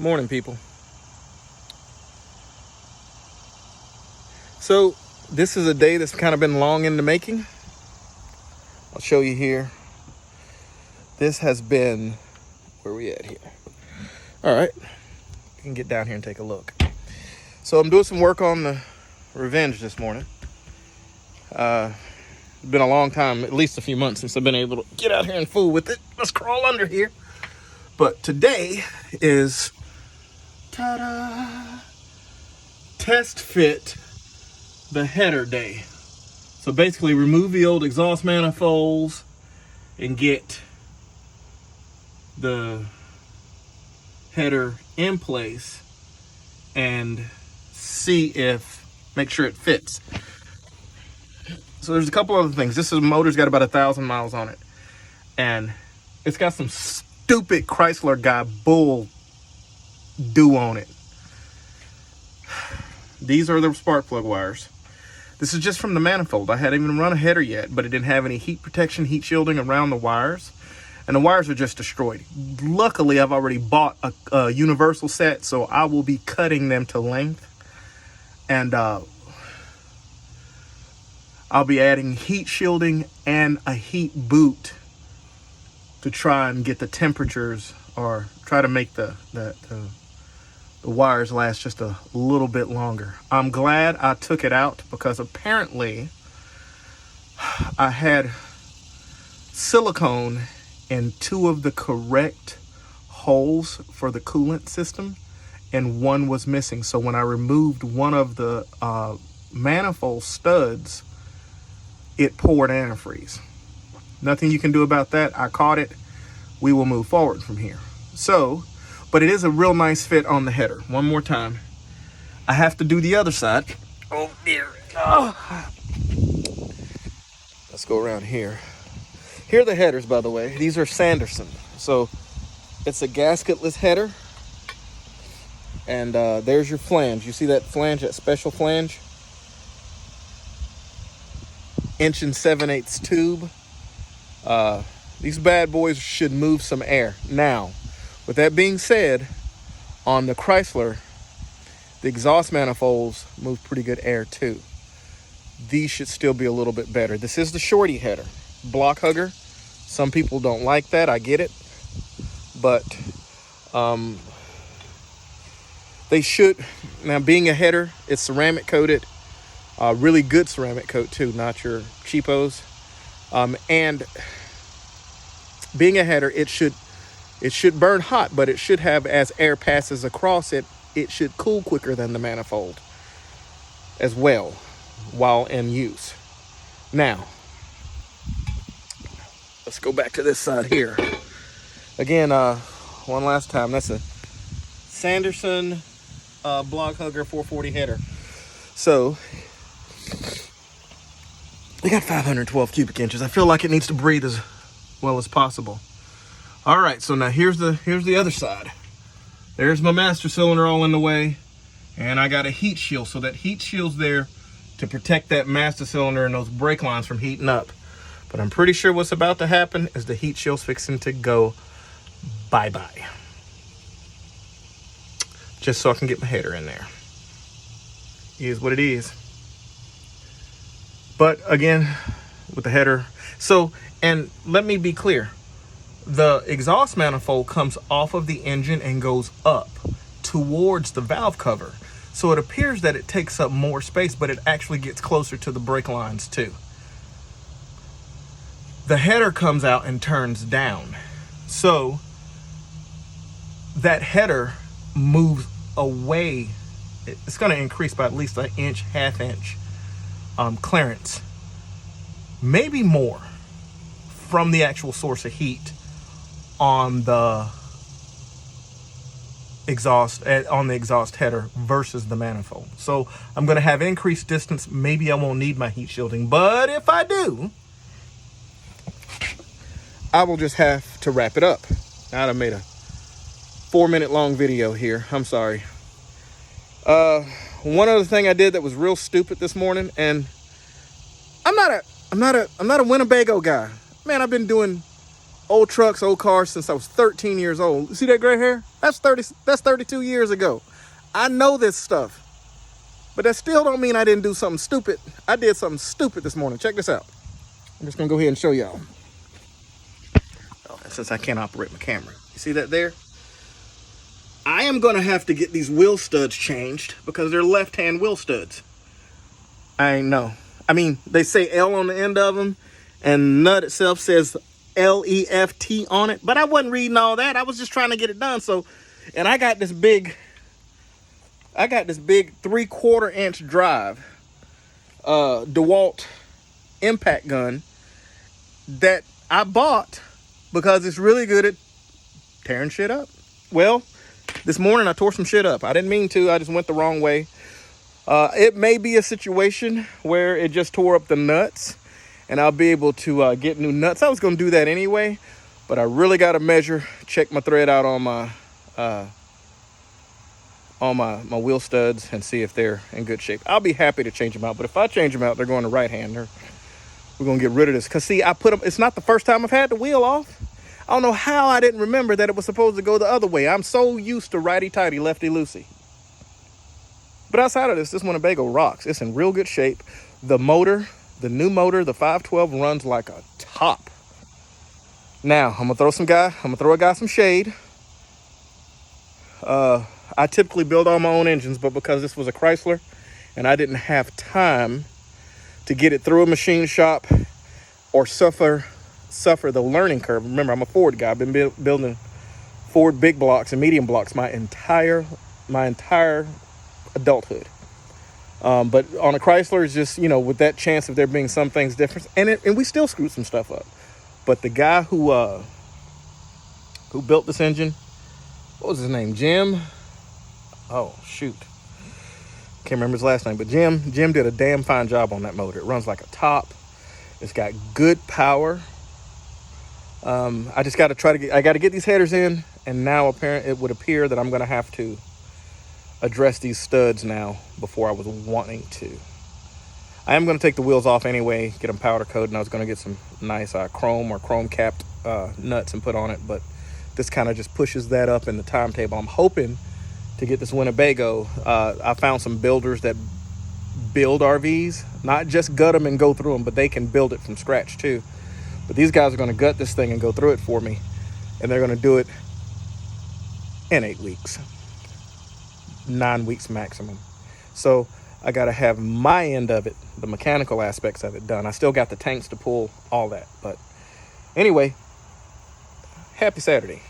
Morning, people. So this is a day that's kind of been long in the making. I'll show you here. This has been, where are we at here? All right, you can get down here and take a look. So I'm doing some work on the Revenge this morning. It's been a long time, at least a few months, since I've been able to get out here and fool with it. Let's crawl under here. But today is, ta-da, test fit the header day. So basically remove the old exhaust manifolds and get the header in place and make sure it fits. So there's a couple other things. This motor's got about 1,000 miles on it, and it's got some stupid Chrysler guy bull do on it. These are the spark plug wires. This is just from the manifold. I hadn't even run a header yet, but it didn't have any heat protection, heat shielding around the wires, and the wires are just destroyed. Luckily, I've already bought a universal set, so I will be cutting them to length, and I'll be adding heat shielding and a heat boot to try and get the temperatures, or try to make the wires last just a little bit longer. I'm glad I took it out, because apparently I had silicone in two of the correct holes for the coolant system, and one was missing. So when I removed one of the manifold studs, it poured antifreeze. Nothing you can do about that. I caught it. We will move forward from here. So, but it is a real nice fit on the header. One more time. I have to do the other side. Oh dear. Oh. Let's go around here. Here are the headers, by the way. These are Sanderson. So it's a gasketless header. And there's your flange. You see that flange, that special flange? 1 7/8 tube. These bad boys should move some air. Now, with that being said, on the Chrysler, the exhaust manifolds move pretty good air too. These should still be a little bit better. This is the shorty header, block hugger. Some people don't like that. I get it, but they should. Now, being a header, it's ceramic coated. Really good ceramic coat too, not your cheapos. And being a header, it should burn hot, but it should have, as air passes across it, it should cool quicker than the manifold as well while in use. Now, let's go back to this side here. Again, one last time. That's a Sanderson block hugger 440 header. So they got 512 cubic inches. I feel like it needs to breathe as well as possible. All right, so now here's the other side. There's my master cylinder all in the way, and I got a heat shield. So that heat shield's there to protect that master cylinder and those brake lines from heating up. But I'm pretty sure what's about to happen is the heat shield's fixing to go bye-bye. Just so I can get my header in there. It is what it is. But again, with the header, and let me be clear, the exhaust manifold comes off of the engine and goes up towards the valve cover. So it appears that it takes up more space, but it actually gets closer to the brake lines too. The header comes out and turns down. So that header moves away. It's going to increase by at least an inch, half inch clearance, maybe more, from the actual source of heat on the exhaust header versus the manifold. So I'm going to have increased distance. Maybe I won't need my heat shielding, but if I do, I will just have to wrap it up. Now I made a 4-minute long video here. I'm sorry. One other thing I did that was real stupid this morning, and I'm not a Winnebago guy. Man, I've been doing old trucks, old cars since I was 13 years old. You see that gray hair? That's 32 years ago. I know this stuff. But that still don't mean I didn't do something stupid. I did something stupid this morning. Check this out. I'm just gonna go ahead and show y'all. Oh, since I can't operate my camera. You see that there? I am gonna have to get these wheel studs changed because they're left-hand wheel studs. I know. I mean, they say L on the end of them, and nut itself says LEFT on it. But I wasn't reading all that. I was just trying to get it done. So, and I got this big 3/4 inch drive, DeWalt impact gun that I bought because it's really good at tearing shit up. Well, this morning I tore some shit up. I didn't mean to. I just went the wrong way. It may be a situation where it just tore up the nuts and I'll be able to get new nuts. I was going to do that anyway, but I really got to measure, check my thread out on my wheel studs and see if they're in good shape. I'll be happy to change them out, but if I change them out, they're going to right hander. We're going to get rid of this. Because, see, I put them, it's not the first time I've had the wheel off. I don't know how I didn't remember that it was supposed to go the other way. I'm so used to righty-tighty, lefty-loosey. But outside of this Winnebago rocks. It's in real good shape. The motor, the new motor, the 512 runs like a top. Now, I'm going to throw a guy some shade. I typically build all my own engines, but because this was a Chrysler and I didn't have time to get it through a machine shop or suffer the learning curve. Remember, I'm a Ford guy. I've been building Ford big blocks and medium blocks my entire adulthood. But on a Chrysler, it's just, with that chance of there being some things different, and we still screwed some stuff up. But the guy who built this engine, what was his name? Jim? Oh, shoot. Can't remember his last name, but Jim did a damn fine job on that motor. It runs like a top. It's got good power. I just got to I got to get these headers in, and now it would appear that I'm going to have to address these studs now before I was wanting to. I am going to take the wheels off anyway, get them powder coated, and I was going to get some nice chrome capped nuts and put on it, but this kind of just pushes that up in the timetable. I'm hoping to get this Winnebago. I found some builders that build RVs, not just gut them and go through them, but they can build it from scratch too. But these guys are going to gut this thing and go through it for me, and they're going to do it in 8 weeks, 9 weeks maximum. So I got to have my end of it, the mechanical aspects of it done. I still got the tanks to pull, all that. But anyway, happy Saturday.